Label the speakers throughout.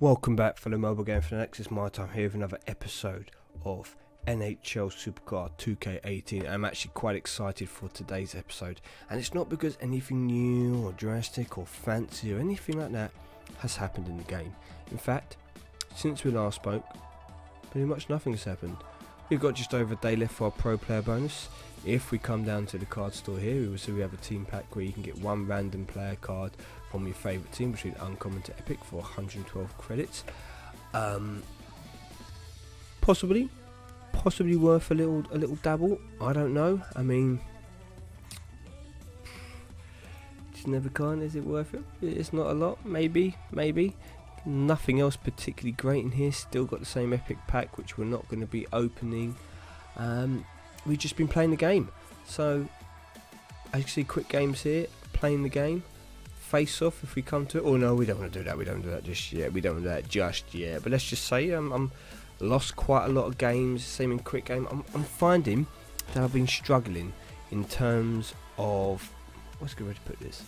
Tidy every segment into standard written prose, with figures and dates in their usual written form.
Speaker 1: Welcome back, fellow mobile game fanatics. It's MyTyme here with another episode of NHL SUpercard2k18. I'm actually quite excited for today's episode, and it's not because anything new or drastic or fancy or anything like that has happened in the game. In fact, since we last spoke, pretty much nothing has happened. We've got just over a day left for our pro player bonus. If we come down to the card store here, we will see we have a team pack where you can get one random player card from your favourite team between uncommon to epic for 112 credits. Possibly worth a little dabble. I don't know. I mean, just never can. Is it worth it? It's not a lot. Maybe. Nothing else particularly great in here. Still got the same epic pack, which we're not going to be opening. We've just been playing the game. So as you can see, quick games here. Playing the game. Face off if we come to it. Oh no, we don't want to do that. We don't do that just yet. But let's just say I'm lost quite a lot of games. Same in quick game. I'm finding that I've been struggling in terms of, what's a good way to put this,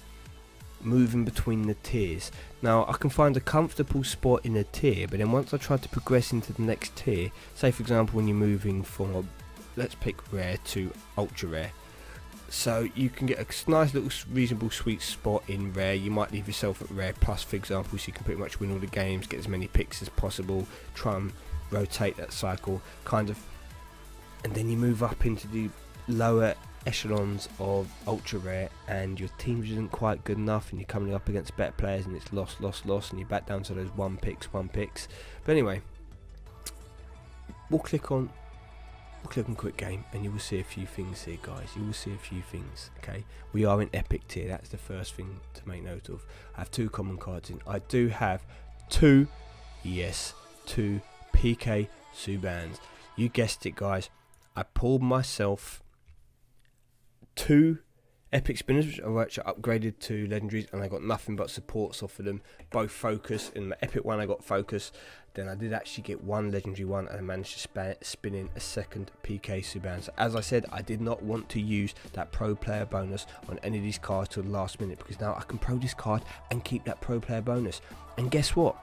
Speaker 1: moving between the tiers. Now I can find a comfortable spot in a tier, but then once I try to progress into the next tier, say for example when you're moving from, let's pick rare to ultra rare, so you can get a nice little reasonable sweet spot in rare. You might leave yourself at rare plus, for example, so you can pretty much win all the games, get as many picks as possible, try and rotate that cycle kind of, and then you move up into the lower echelons of ultra rare and your team isn't quite good enough and you're coming up against better players and it's lost and you're back down to those one picks. But anyway, we'll click on quick game and you will see a few things here, guys. You will see a few things. Okay, we are in epic tier. That's the first thing to make note of. I have two common cards in. I do have two PK Subans. You guessed it, guys. I pulled myself two epic spinners which are upgraded to legendaries, and I got nothing but supports off of them, both focus. In my epic one I got focus, then I did actually get one legendary one, and I managed to spin in a second PK Subban. So as I said, I did not want to use that pro player bonus on any of these cards till the last minute, because now I can pro this card and keep that pro player bonus. And guess what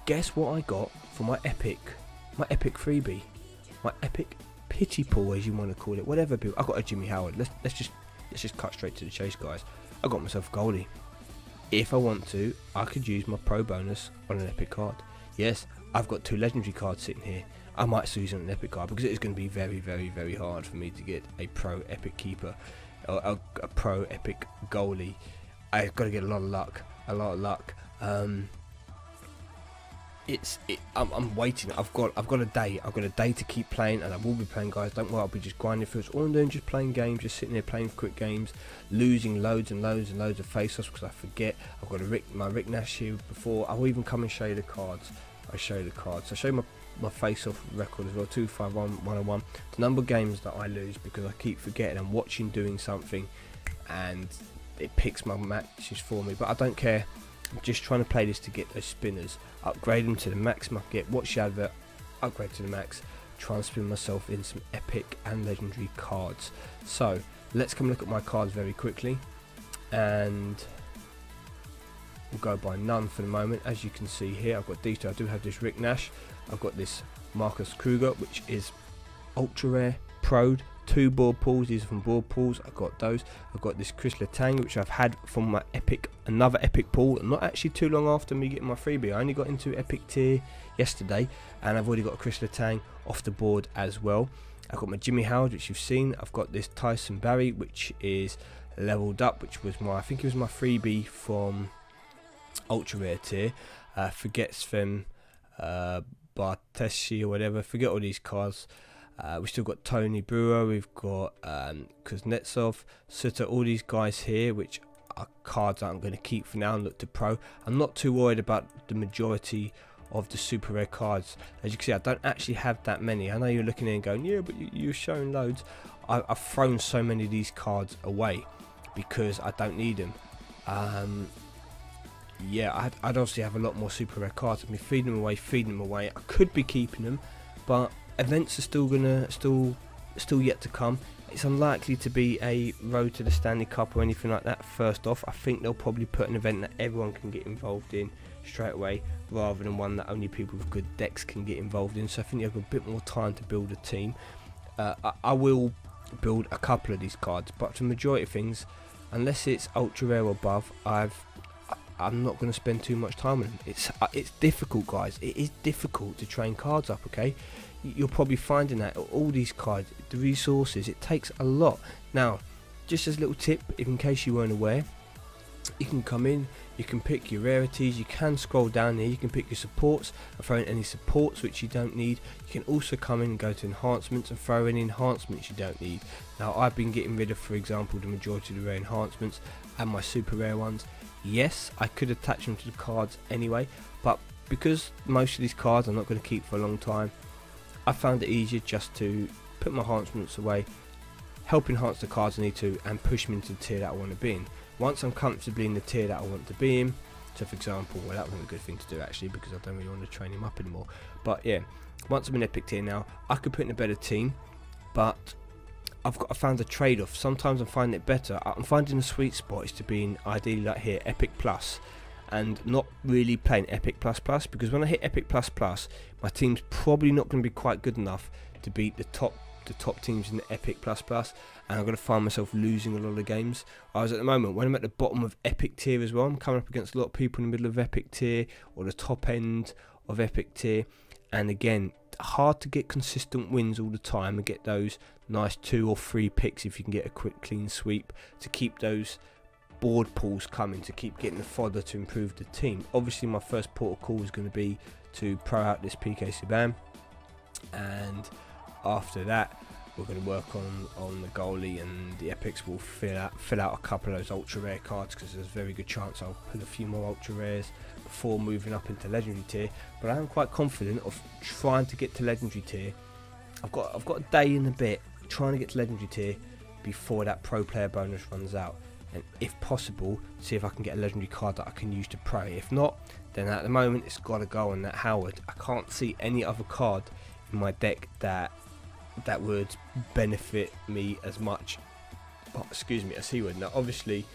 Speaker 1: I got for my epic freebie, my epic pity pool, as you want to call it, whatever. I got a Jimmy Howard. Let's just cut straight to the chase, guys. I got myself a goalie. If I want to, I could use my pro bonus on an epic card. Yes, I've got two legendary cards sitting here. I might use on an epic card because it is going to be very hard for me to get a pro epic keeper or a pro epic goalie. I've got to get a lot of luck. I'm waiting. I've got a day. I've got a day to keep playing, and I will be playing, guys. Don't worry, I'll be just grinding through. All I'm doing, just playing games, just sitting there playing quick games, losing loads and loads of face-offs because I forget. I've got my Rick Nash here before. I'll even come and show you the cards. I'll show you the cards. I'll show you my face-off record as well. 251 101. The number of games that I lose because I keep forgetting. I'm watching, doing something, and it picks my matches for me. But I don't care. I'm just trying to play this to get those spinners, upgrade them to the maximum, watch the advert, upgrade to the max, try and spin myself in some epic and legendary cards. So let's come look at my cards very quickly, and we'll go by none for the moment. As you can see here, I've got these two. I do have this Rick Nash, I've got this Marcus Kruger, which is ultra rare, pro'd, two board pools. These are from board pools. I've got those. I've got this Chris Letang, which I've had from my another epic pool, not actually too long after me getting my freebie. I only got into epic tier yesterday, and I've already got a Chris Letang off the board as well. I've got my Jimmy Howard, which you've seen. I've got this Tyson Barry, which is leveled up, which was I think it was my freebie from ultra rare tier. Forget Sven Barteshi or whatever. Forget all these cards. We've still got Tony Brewer, we've got Kuznetsov, Sutter, all these guys here, which are cards that I'm going to keep for now and look to pro. I'm not too worried about the majority of the super rare cards. As you can see, I don't actually have that many. I know you're looking in and going, yeah, but you're showing loads. I've thrown so many of these cards away because I don't need them. Yeah, I'd obviously have a lot more super rare cards. I've been feeding them away. I could be keeping them, but events are still yet to come. It's unlikely to be a road to the Stanley Cup or anything like that. First off, I think they'll probably put an event that everyone can get involved in straight away, rather than one that only people with good decks can get involved in. So I think you have a bit more time to build a team. I will build a couple of these cards, but for the majority of things, unless it's ultra rare or above, I'm not going to spend too much time on them. It's difficult, guys. It is difficult to train cards up, okay? You're probably finding that all these cards, the resources, it takes a lot. Now, just as a little tip, if in case you weren't aware, you can come in, you can pick your rarities, you can scroll down here, you can pick your supports and throw in any supports which you don't need. You can also come in and go to enhancements and throw in enhancements you don't need. Now, I've been getting rid of, for example, the majority of the rare enhancements and my super rare ones. Yes, I could attach them to the cards anyway, but because most of these cards I'm not going to keep for a long time, I found it easier just to put my enhancements away, help enhance the cards I need to, and push them into the tier that I want to be in. Once I'm comfortably in the tier that I want to be in, so for example, well, that wasn't a good thing to do actually, because I don't really want to train him up anymore, but yeah, once I'm in epic tier now, I could put in a better team, but I found a trade-off. Sometimes I'm finding it better. I'm finding the sweet spot is to be in, ideally like here, epic plus, and not really playing epic plus plus, because when I hit epic plus plus, my team's probably not going to be quite good enough to beat the top teams in the epic plus plus, and I'm going to find myself losing a lot of games. Whereas at the moment, when I'm at the bottom of epic tier as well, I'm coming up against a lot of people in the middle of epic tier or the top end of epic tier, and again, hard to get consistent wins all the time and get those nice 2 or 3 picks if you can get a quick clean sweep to keep those board pools coming, to keep getting the fodder to improve the team. Obviously my first port of call is going to be to pro out this PK Subban, and after that we're going to work on the goalie, and the epics will fill out a couple of those ultra rare cards, because there's a very good chance I'll pull a few more ultra rares before moving up into legendary tier. But I am quite confident of trying to get to legendary tier. I've got a day and a bit trying to get to legendary tier before that pro player bonus runs out, and if possible see if I can get a legendary card that I can use to pro. If not, then at the moment it's got to go on that Howard. I can't see any other card in my deck that would benefit me as much, as he would. Now obviously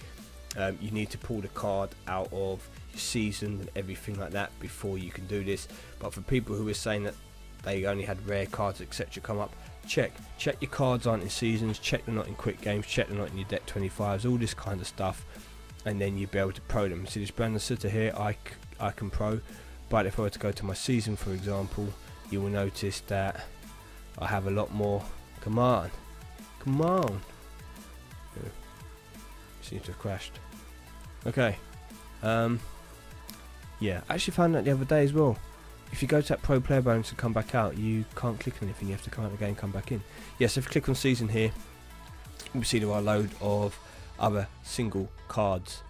Speaker 1: you need to pull the card out of your season and everything like that before you can do this, but for people who are saying that they only had rare cards etc come up, check your cards aren't in seasons, check they're not in quick games, check they're not in your deck 25s, all this kind of stuff, and then you'll be able to pro them. See this Brandon Sutter here, I can pro, but if I were to go to my season for example, you will notice that I have a lot more. Come on. Yeah. Seems to have crashed. Okay. Yeah, I actually found that the other day as well. If you go to that pro player bonus and come back out, you can't click on anything, you have to come out again and come back in. Yes, if you click on season here, you'll see there are a load of other single cards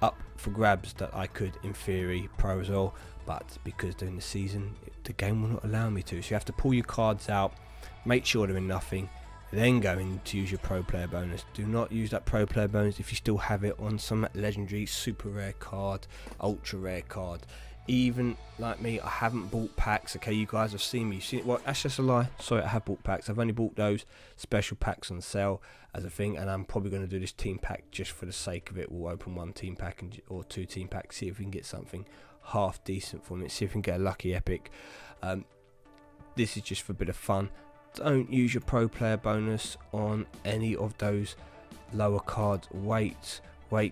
Speaker 1: up for grabs that I could in theory pro as well, but because during the season the game will not allow me to, so you have to pull your cards out, make sure they're in nothing, then go in to use your pro player bonus. Do not use that pro player bonus if you still have it on some legendary, super rare card, ultra rare card. Even like me, I haven't bought packs. Okay, you guys have seen me. You've seen it. Well, that's just a lie. Sorry, I have bought packs. I've only bought those special packs on sale as a thing, and I'm probably going to do this team pack just for the sake of it. We'll open 1 team pack or 2 team packs, see if we can get something half decent from it, see if we can get a lucky epic. This is just for a bit of fun. Don't use your pro player bonus on any of those lower cards. Wait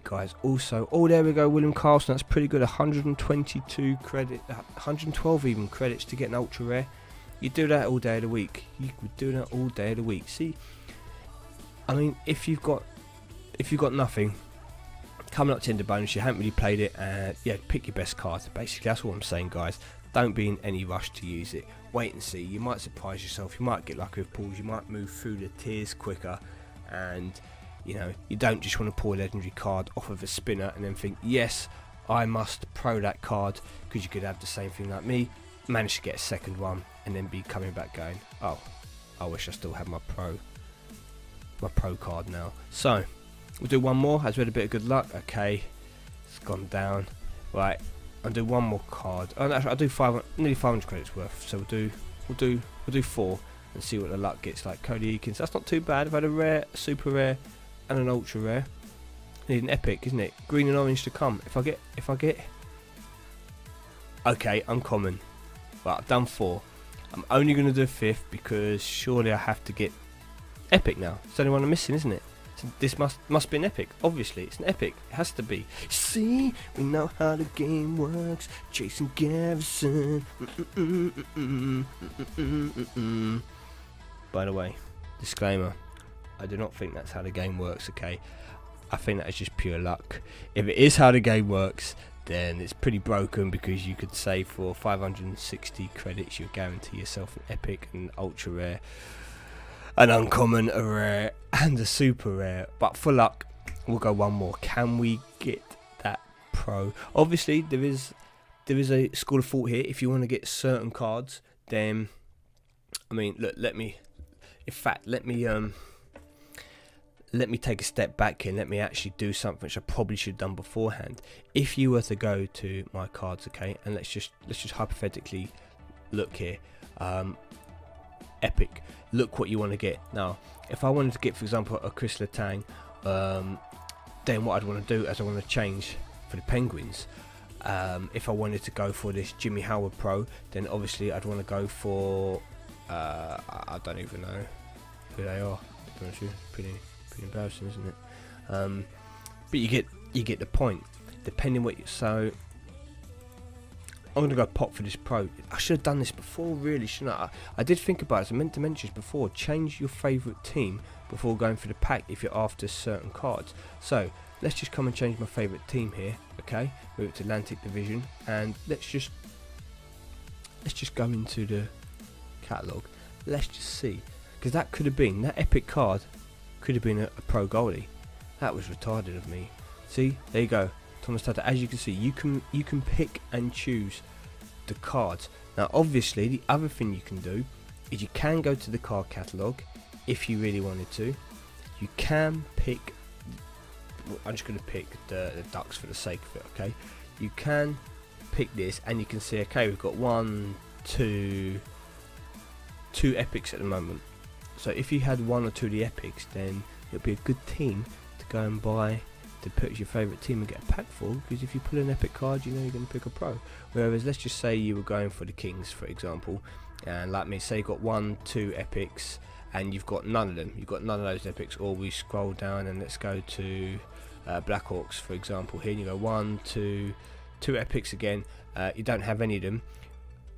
Speaker 1: guys. Also, oh, there we go, William Carlson, that's pretty good. 122 credit, 112 even credits to get an ultra rare. You do that all day of the week. You could do that all day of the week. See, I mean, if you've got nothing coming up to end of bonus, you haven't really played it, yeah, pick your best cards. Basically, that's what I'm saying, guys. Don't be in any rush to use it. Wait and see. You might surprise yourself. You might get lucky with pulls. You might move through the tiers quicker, and you know, you don't just want to pull a legendary card off of a spinner and then think, yes, I must pro that card, because you could have the same thing like me, manage to get a second one, and then be coming back going, oh, I wish I still had my pro card now. So we'll do one more as we had a bit of good luck. Okay, it's gone down. Right, I'll do one more card. Oh, no, I'll do nearly 500 credits worth. So we'll do 4, and see what the luck gets like. Cody Eakins, that's not too bad. I've had a rare, a super rare, and an ultra rare. Need an epic, isn't it? Green and orange to come. If I get, okay, uncommon. Right, I've done 4. I'm only going to do a 5th because surely I have to get epic now. It's the only one I'm missing, isn't it? So this must be an epic. Obviously, it's an epic. It has to be. See, we know how the game works. Jason Garrison. By the way, disclaimer. I do not think that's how the game works, okay? I think that is just pure luck. If it is how the game works, then it's pretty broken, because you could say for 560 credits you'll guarantee yourself an epic, an ultra rare, an uncommon, a rare, and a super rare. But for luck, we'll go one more. Can we get that pro? Obviously, there is a school of thought here. If you want to get certain cards, then I mean, look, let me take a step back here. Let me actually do something which I probably should have done beforehand. If you were to go to my cards, okay, and let's just hypothetically look here, epic. Look what you want to get. Now, if I wanted to get, for example, a Chris Letang, then what I'd want to do is I want to change for the Penguins. If I wanted to go for this Jimmy Howard Pro, then obviously I'd want to go for I don't even know who they are. Pretty embarrassing, isn't it? But you get the point. Depending what you, so I'm gonna go pop for this pro. I should have done this before, really, shouldn't I? I did think about it. I meant to mention this before. Change your favourite team before going for the pack if you're after certain cards. So let's just come and change my favourite team here. Okay, move it to Atlantic Division, and let's just go into the catalogue. Let's just see, because that could have been, that epic card could have been a pro goalie. That was retarded of me. See, there you go, Thomas Tatar. As you can see, you can pick and choose the cards. Now obviously the other thing you can do is you can go to the card catalogue if you really wanted to. You can pick, I'm just going to pick the Ducks for the sake of it, okay? You can pick this and you can see, okay, we've got 2 epics at the moment. So if you had 1 or 2 of the epics, then it'll be a good team to go and buy, to put your favourite team and get a pack for, because if you pull an epic card, you know you're going to pick a pro. Whereas let's just say you were going for the Kings, for example, and like me, say you got 1, 2 epics and you've got none of them, you've got none of those epics, or we scroll down and let's go to Blackhawks, for example. Here you go 1, 2 epics again, you don't have any of them,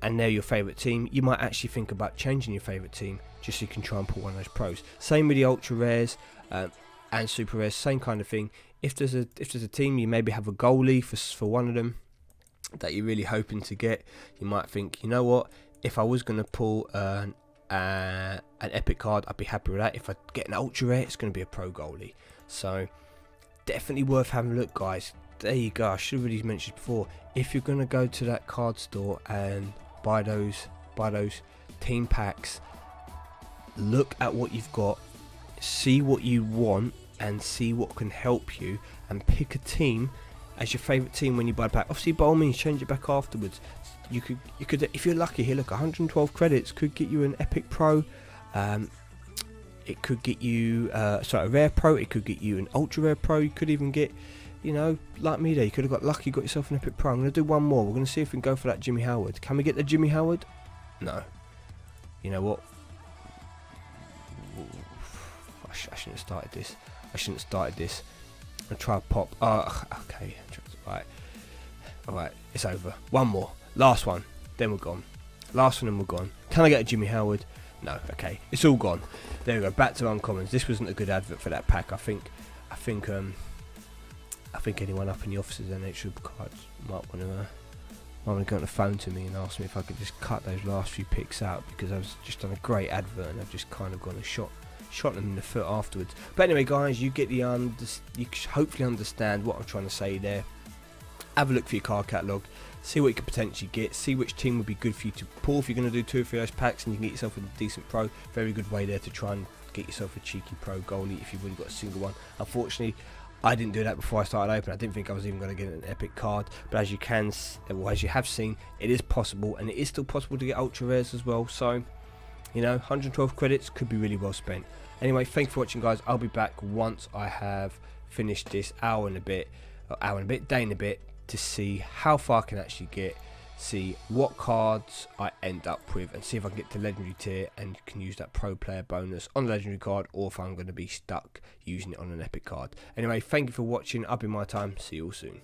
Speaker 1: and they're your favourite team. You might actually think about changing your favourite team just so you can try and pull one of those pros. Same with the ultra rares and super rares, same kind of thing. If there's a team, you maybe have a goalie for one of them that you're really hoping to get. You might think, you know what, if I was going to pull an epic card, I'd be happy with that. If I get an ultra rare, it's going to be a pro goalie. So definitely worth having a look, guys. There you go. I should have really mentioned before. If you're going to go to that card store and buy those team packs, look at what you've got, see what you want, and see what can help you, and pick a team as your favourite team when you buy the pack. Obviously, by all means, change it back afterwards. You could, if you're lucky here. Look, 112 credits could get you an epic pro. It could get you a rare pro. It could get you an ultra rare pro. You could even get, you know, like me there, you could have got lucky, got yourself an epic pro. I'm going to do one more. We're going to see if we can go for that Jimmy Howard. Can we get the Jimmy Howard? No. You know what? I shouldn't have started this. I'll try to pop. Oh, okay. Alright, it's over. One more. Last one. Then we're gone. Last one and we're gone. Can I get a Jimmy Howard? No. Okay. It's all gone. There we go. Back to uncommons. This wasn't a good advert for that pack. I think anyone up in the offices NHL SUpercard2k18 might want to go on the phone to me and ask me if I could just cut those last few picks out, because I've just done a great advert and I've just kind of gone and shot them in the foot afterwards. But anyway, guys, you get you hopefully understand what I'm trying to say there. Have a look for your card catalogue, see what you could potentially get, see which team would be good for you to pull if you're going to do 2 or 3 of those packs, and you can get yourself a decent pro. Very good way there to try and get yourself a cheeky pro goalie if you've already got a single one. Unfortunately, I didn't do that before I started open. I didn't think I was even going to get an epic card, but as you have seen, it is possible, and it is still possible to get ultra rares as well. So You know, 112 credits could be really well spent. Anyway, thank you for watching, guys. I'll be back once I have finished this day and a bit, to see how far I can actually get, see what cards I end up with, and see if I can get to legendary tier and can use that pro player bonus on the legendary card, or if I'm going to be stuck using it on an epic card. Anyway, thank you for watching. I've been MyTyme. See you all soon.